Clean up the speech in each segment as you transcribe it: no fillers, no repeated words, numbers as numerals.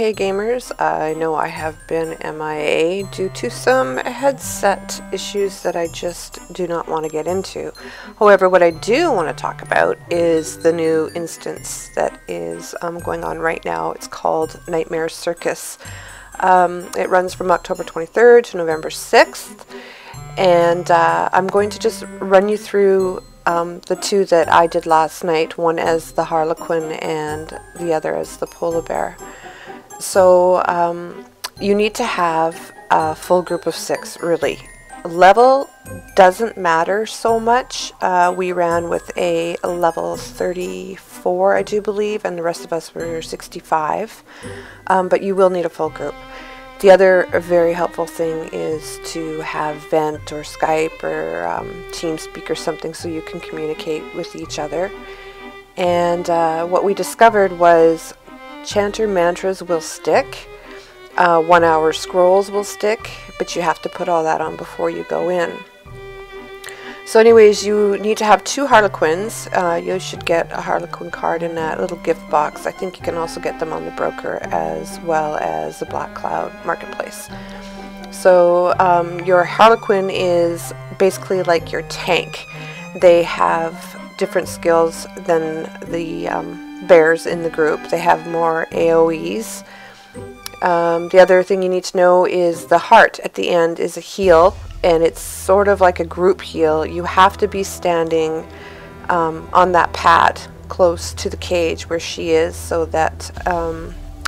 Hey gamers, I know I have been MIA due to some headset issues that I just do not want to get into. However, what I do want to talk about is the new instance that is going on right now. It's called Nightmare Circus. It runs from October 23rd to November 6th, and I'm going to just run you through the two that I did last night, one as the Harlequin and the other as the polar bear. So you need to have a full group of 6, really. Level doesn't matter so much. We ran with a level 34, I do believe, and the rest of us were 65. But you will need a full group. The other very helpful thing is to have Vent or Skype or TeamSpeak or something so you can communicate with each other. And what we discovered was chanter mantras will stick, 1 hour scrolls will stick, but you have to put all that on before you go in. So anyways, you need to have 2 Harlequins. You should get a Harlequin card in that little gift box. I think you can also get them on the broker as well as the Black Cloud Marketplace. So your Harlequin is basically like your tank. They have different skills than the bears in the group. They have more AoEs. The other thing you need to know is the heart at the end is a heal, and it's sort of like a group heal. You have to be standing on that pad close to the cage where she is, so that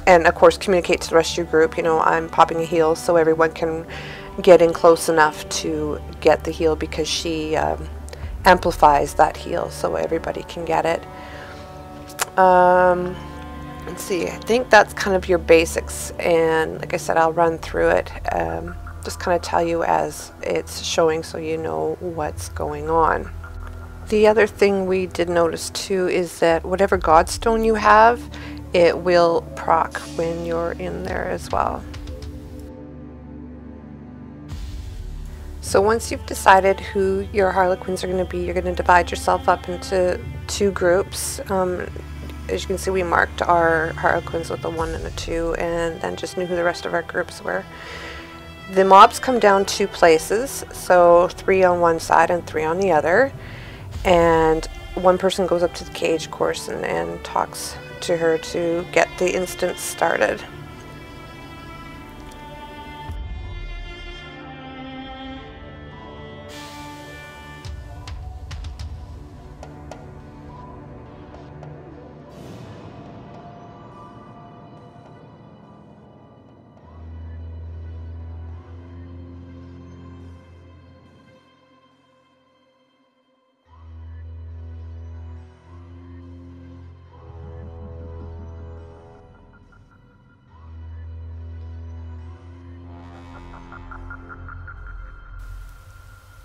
and of course communicate to the rest of your group, you know, I'm popping a heal, so everyone can get in close enough to get the heal, because she amplifies that heal so everybody can get it. Let's see, I think that's kind of your basics, and like I said, I'll run through it, just kind of tell you as it's showing so you know what's going on. The other thing we did notice too is that whatever godstone you have, it will proc when you're in there as well. So once you've decided who your Harlequins are going to be, you're going to divide yourself up into 2 groups. As you can see, we marked our Harlequins with a 1 and a 2, and then just knew who the rest of our groups were. The mobs come down 2 places, so 3 on one side and 3 on the other, and one person goes up to the cage, of course, and talks to her to get the instance started.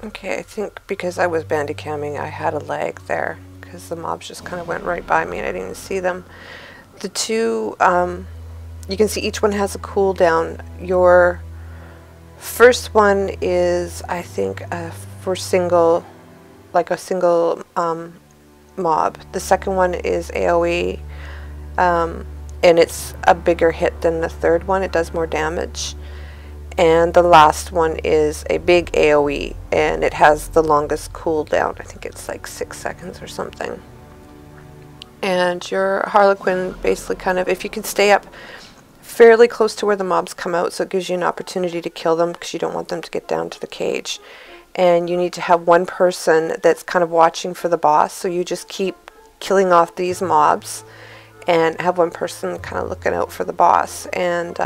Okay, I think because I was bandicamming, I had a lag there, because the mobs just kind of went right by me and I didn't even see them. The 2, you can see each one has a cooldown. Your first one is, I think, for single, like a single mob. The second one is AoE, and it's a bigger hit than the third one. It does more damage. And the last one is a big AoE, and it has the longest cooldown. I think it's like 6 seconds or something. And your Harlequin basically kind of, if you can stay up fairly close to where the mobs come out, so it gives you an opportunity to kill them, because you don't want them to get down to the cage. And you need to have one person that's kind of watching for the boss, so you just keep killing off these mobs and have one person kind of looking out for the boss. And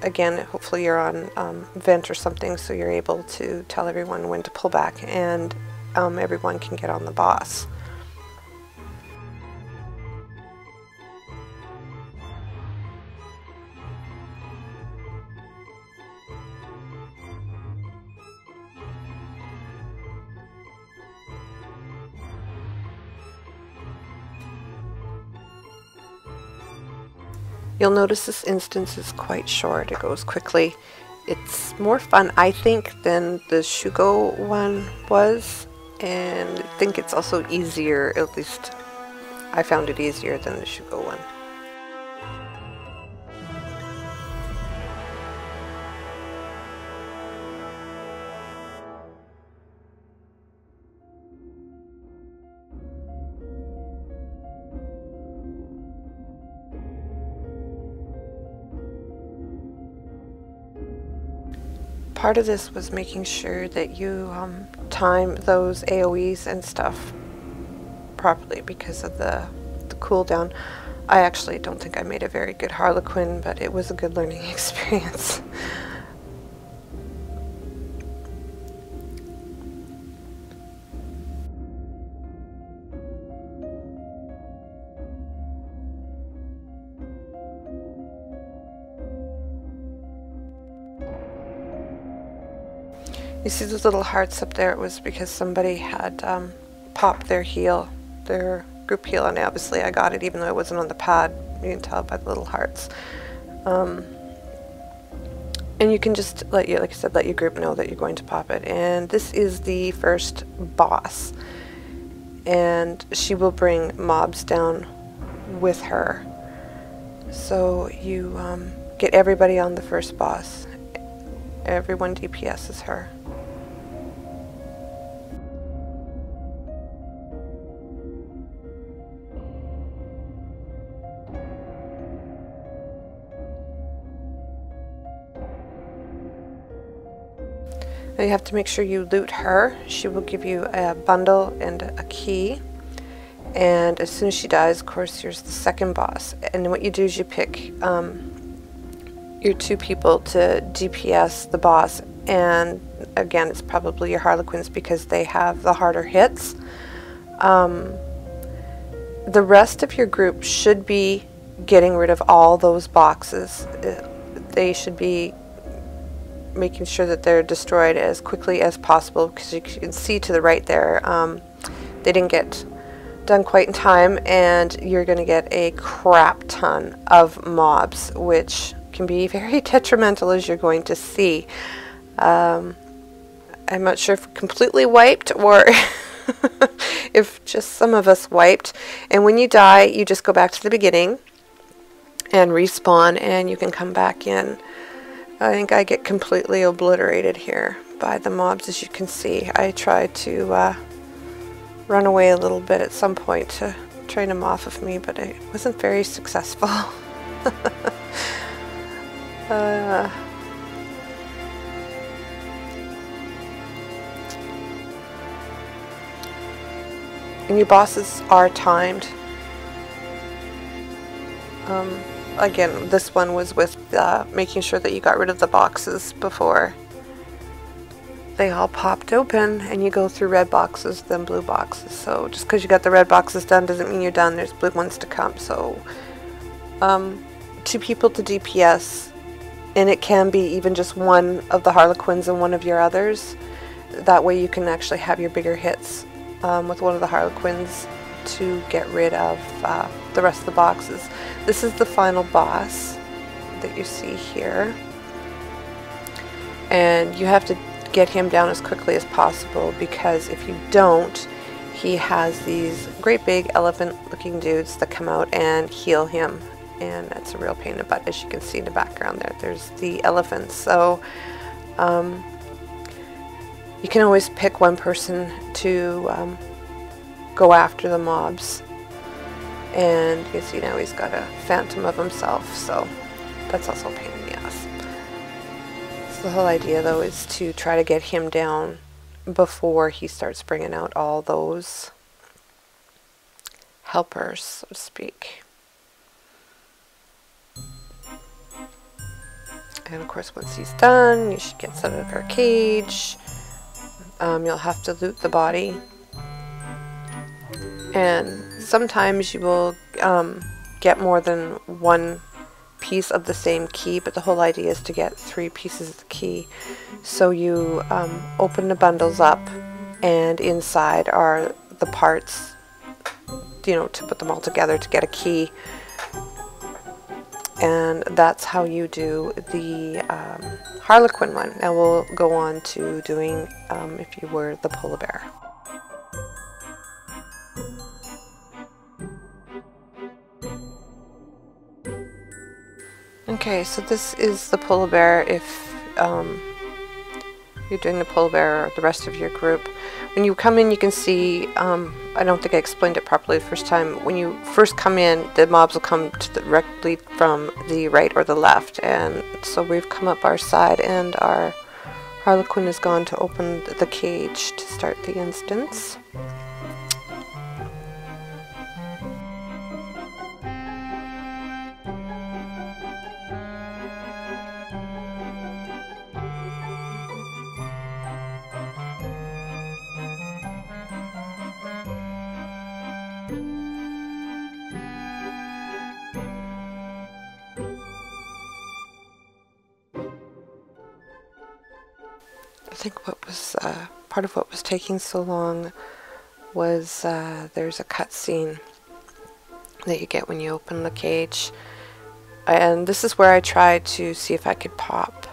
again, hopefully you're on Vent or something, so you're able to tell everyone when to pull back, and everyone can get on the boss. You'll notice this instance is quite short. It goes quickly. It's more fun, I think, than the Shugo one was, and I think it's also easier. At least I found it easier than the Shugo one. part of this was making sure that you time those AoEs and stuff properly because of the cooldown. I actually don't think I made a very good Harlequin, but it was a good learning experience. You see those little hearts up there? It was because somebody had popped their heal, their group heal, and obviously I got it even though it wasn't on the pad. You can tell by the little hearts. And you can just like I said, let your group know that you're going to pop it. And this is the first boss, and she will bring mobs down with her. So you get everybody on the first boss. Everyone DPS is her. Now you have to make sure you loot her. She will give you a bundle and a key. And as soon as she dies, of course, here's the second boss. And what you do is you pick your 2 people to DPS the boss. And again, it's probably your Harlequins because they have the harder hits. The rest of your group should be getting rid of all those boxes. They should be making sure that they're destroyed as quickly as possible, because you can see to the right there they didn't get done quite in time, and you're going to get a crap ton of mobs, which can be very detrimental, as you're going to see. I'm not sure if completely wiped or if just some of us wiped. And when you die, you just go back to the beginning and respawn, and you can come back in. I think I get completely obliterated here by the mobs, as you can see. I tried to run away a little bit at some point to train them off of me, but it wasn't very successful. And your bosses are timed. Again, this one was with making sure that you got rid of the boxes before they all popped open, and you go through red boxes, then blue boxes. So just because you got the red boxes done doesn't mean you're done. There's blue ones to come. So 2 people to DPS, and it can be even just one of the Harlequins and one of your others. That way you can actually have your bigger hits with one of the Harlequins to get rid of the rest of the boxes. This is the final boss that you see here, and you have to get him down as quickly as possible, because if you don't, he has these great big elephant looking dudes that come out and heal him, and that's a real pain in the butt. As you can see in the background there's the elephants. So you can always pick one person to go after the mobs, and you can see now he's got a phantom of himself, so that's also a pain in the ass. So the whole idea though is to try to get him down before he starts bringing out all those helpers, so to speak. And of course, once he's done, you should get out of her cage. You'll have to loot the body. And sometimes you will get more than one piece of the same key, but the whole idea is to get 3 pieces of the key. So you open the bundles up, and inside are the parts, you know, to put them all together to get a key. And that's how you do the Harlequin one. Now we'll go on to doing if you were the polar bear. Okay, so this is the polar bear if you're doing the polar bear or the rest of your group. When you come in, you can see, I don't think I explained it properly the first time. When you first come in, the mobs will come directly from the right or the left. And so we've come up our side and our Harlequin is gone to open the cage to start the instance. I think what was part of what was taking so long was there's a cutscene that you get when you open the cage, and this is where I tried to see if I could pop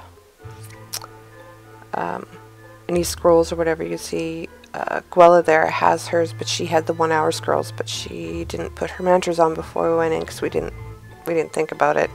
any scrolls or whatever. You see Gwella there has hers, but she had the 1 hour scrolls, but she didn't put her mantras on before we went in because we didn't think about it.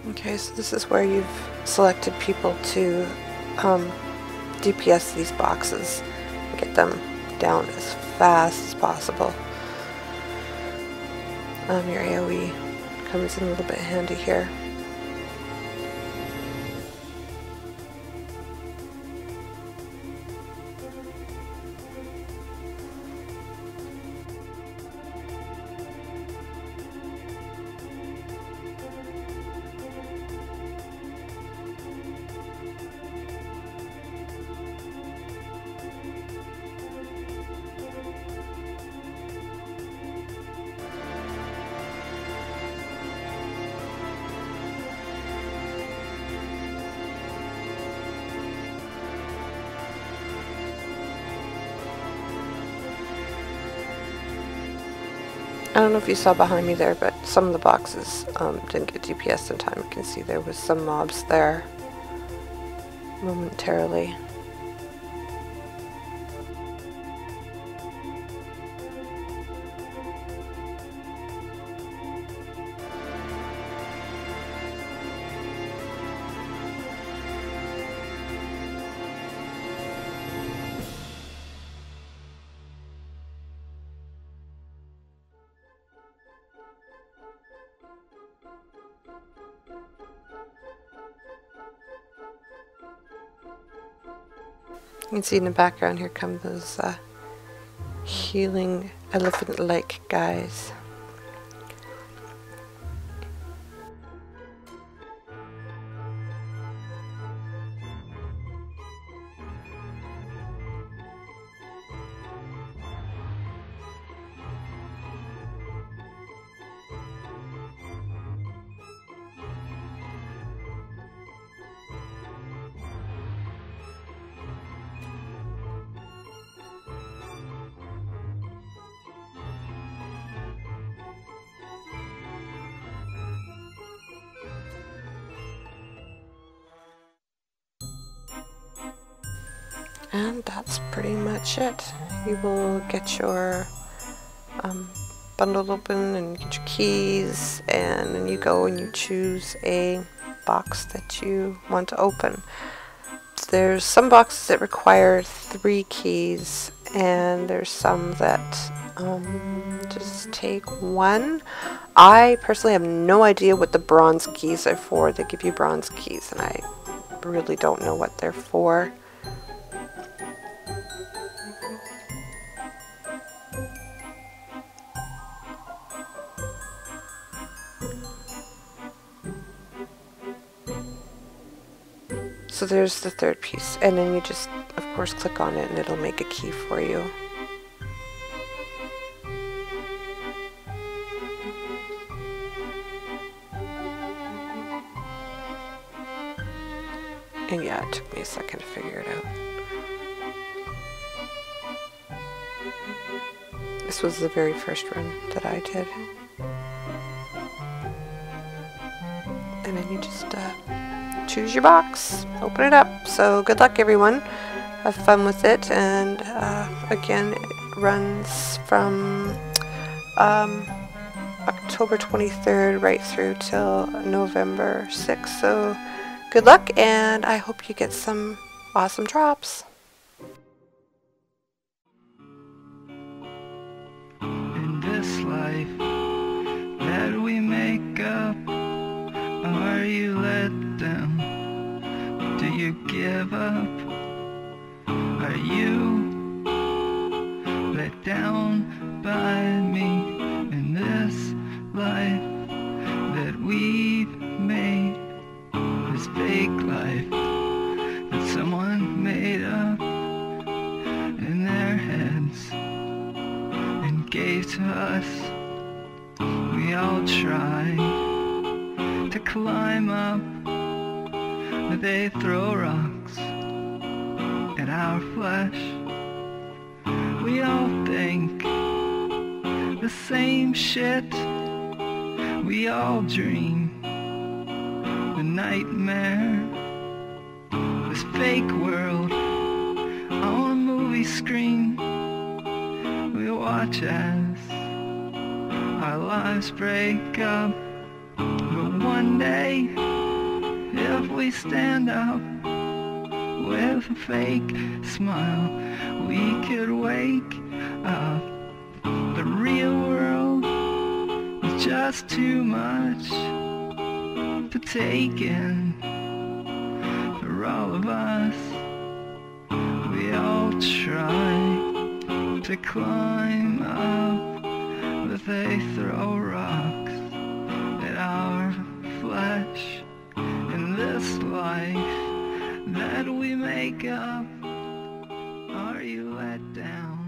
Okay, so this is where you've selected people to DPS these boxes and get them down as fast as possible. Your AoE comes in a little bit handy here. don't know if you saw behind me there, but some of the boxes didn't get DPS in time. You can see there was some mobs there momentarily. You can see in the background here come those healing elephant-like guys. And that's pretty much it. You will get your bundle open and get your keys, and then you go and you choose a box that you want to open. There's some boxes that require 3 keys, and there's some that just take 1. I personally have no idea what the bronze keys are for. They give you bronze keys, and I really don't know what they're for. So there's the 3rd piece, and then you just, of course, click on it and it'll make a key for you. And yeah, it took me a second to figure it out. This was the very first run that I did. And then you just choose your box, open it up. So good luck, everyone. Have fun with it. And again, it runs from October 23rd right through till November 6th. So good luck, and I hope you get some awesome drops. In this life that we make up, are you let down? Do you give up? Are you let down by me? In this life that we've made, this fake life that someone made up in their heads and gave to us, we all try to climb up, but they throw rocks at our flesh. We all think the same shit, we all dream the nightmare, this fake world on a movie screen. We watch as our lives break up. But one day, if we stand up with a fake smile, we could wake up. The real world is just too much to take in for all of us. We all try to climb up, but they throw rocks at our flesh. In this life that we make up, are you let down?